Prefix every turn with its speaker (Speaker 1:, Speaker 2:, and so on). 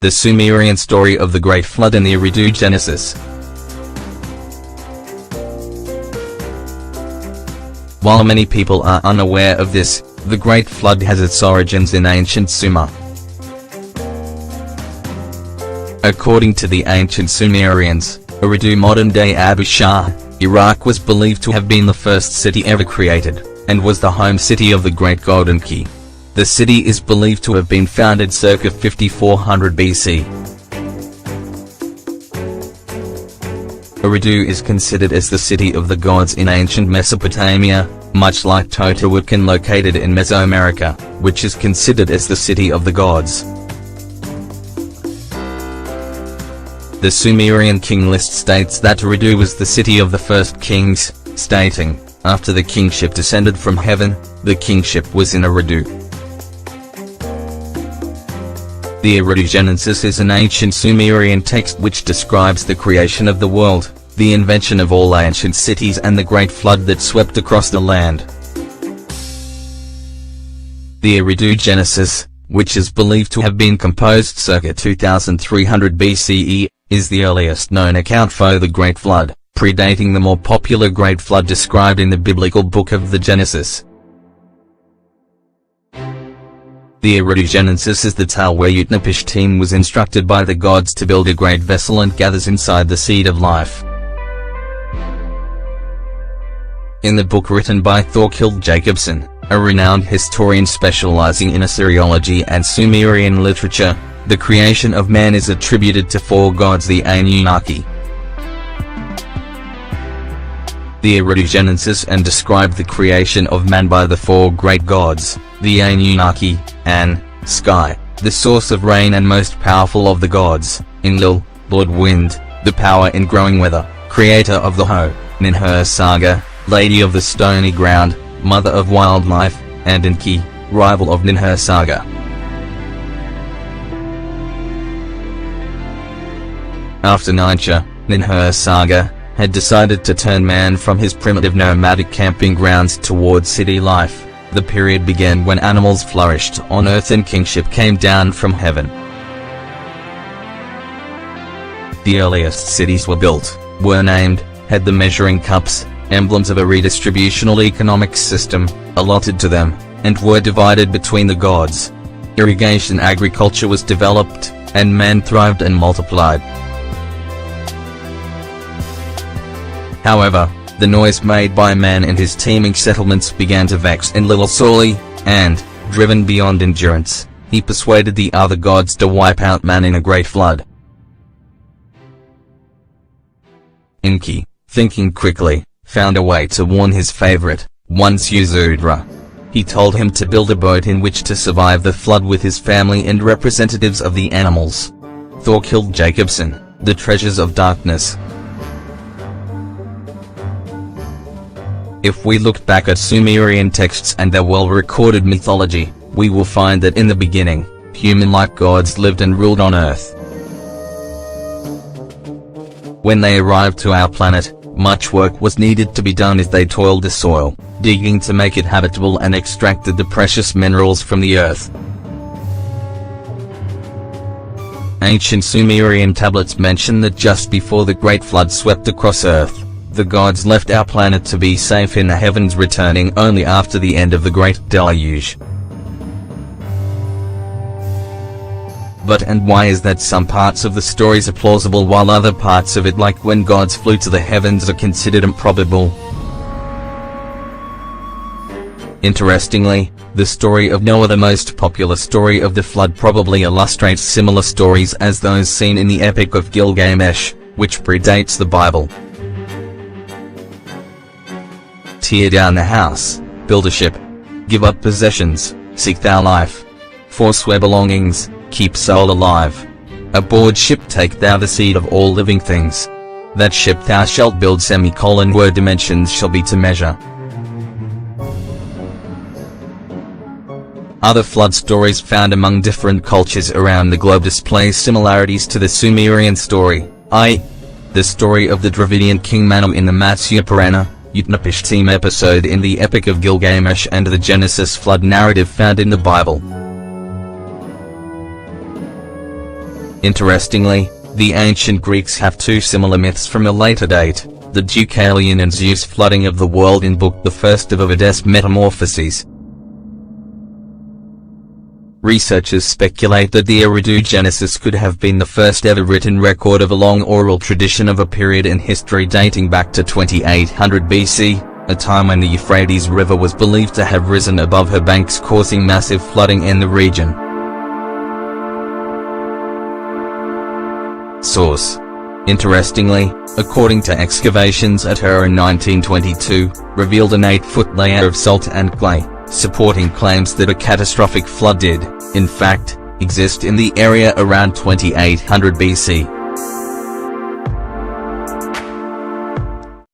Speaker 1: The Sumerian story of the Great Flood in the Eridu Genesis. While many people are unaware of this, the Great Flood has its origins in ancient Sumer. According to the ancient Sumerians, Eridu, modern-day Abu Shah, Iraq, was believed to have been the first city ever created, and was the home city of the Great Golden Key. The city is believed to have been founded circa 5400 BC. Eridu is considered as the city of the gods in ancient Mesopotamia, much like Teotihuacan located in Mesoamerica, which is considered as the city of the gods. The Sumerian king list states that Eridu was the city of the first kings, stating, after the kingship descended from heaven, the kingship was in Eridu. The Eridu Genesis is an ancient Sumerian text which describes the creation of the world, the invention of all ancient cities, and the great flood that swept across the land. The Eridu Genesis, which is believed to have been composed circa 2300 BCE, is the earliest known account for the Great Flood, predating the more popular Great Flood described in the biblical book of the Genesis. The Eridu Genesis is the tale where Utnapishtim was instructed by the gods to build a great vessel and gathers inside the seed of life. In the book written by Thorkild Jacobsen, a renowned historian specializing in Assyriology and Sumerian literature, the creation of man is attributed to four gods, the Anunnaki. The Eridu Genesis and described the creation of man by the four great gods, the Anunnaki, An, sky, the source of rain and most powerful of the gods, Enlil, Lord Wind, the power in growing weather, creator of the Ho, Ninhur Saga, lady of the stony ground, mother of wildlife, and Enki, rival of Ninhur Saga. After Ninhur, Ninhur Saga, had decided to turn man from his primitive nomadic camping grounds towards city life, the period began when animals flourished on earth and kingship came down from heaven. The earliest cities were built, were named, had the measuring cups, emblems of a redistributional economic system, allotted to them, and were divided between the gods. Irrigation agriculture was developed, and man thrived and multiplied. However, the noise made by man and his teeming settlements began to vex Enlil sorely, and, driven beyond endurance, he persuaded the other gods to wipe out man in a great flood. Enki, thinking quickly, found a way to warn his favorite, once Yuzudra. He told him to build a boat in which to survive the flood with his family and representatives of the animals. Thorkild Jacobsen, The Treasures of Darkness. If we look back at Sumerian texts and their well-recorded mythology, we will find that in the beginning, human-like gods lived and ruled on Earth. When they arrived to our planet, much work was needed to be done as they toiled the soil, digging to make it habitable and extracted the precious minerals from the earth. Ancient Sumerian tablets mention that just before the Great Flood swept across Earth, the gods left our planet to be safe in the heavens, returning only after the end of the Great Deluge. But and why is that some parts of the stories are plausible while other parts of it, like when gods flew to the heavens, are considered improbable? Interestingly, the story of Noah, the most popular story of the flood, probably illustrates similar stories as those seen in the Epic of Gilgamesh, which predates the Bible. Tear down the house, build a ship, give up possessions, seek thou life, forswear belongings, keep soul alive. Aboard ship take thou the seed of all living things. That ship thou shalt build, where dimensions shall be to measure. Other flood stories found among different cultures around the globe display similarities to the Sumerian story, i.e., the story of the Dravidian king Manu in the Matsya Purana, Utnapishtim episode in the Epic of Gilgamesh, and the Genesis flood narrative found in the Bible. Interestingly, the ancient Greeks have two similar myths from a later date, the Deucalion and Zeus flooding of the world in Book the First of Ovid's Metamorphoses. Researchers speculate that the Eridu Genesis could have been the first ever written record of a long oral tradition of a period in history dating back to 2800 BC, a time when the Euphrates River was believed to have risen above her banks, causing massive flooding in the region. Source: interestingly, according to excavations at Ur in 1922, revealed an 8-foot layer of salt and clay, supporting claims that a catastrophic flood did, in fact, exist in the area around 2800 BC.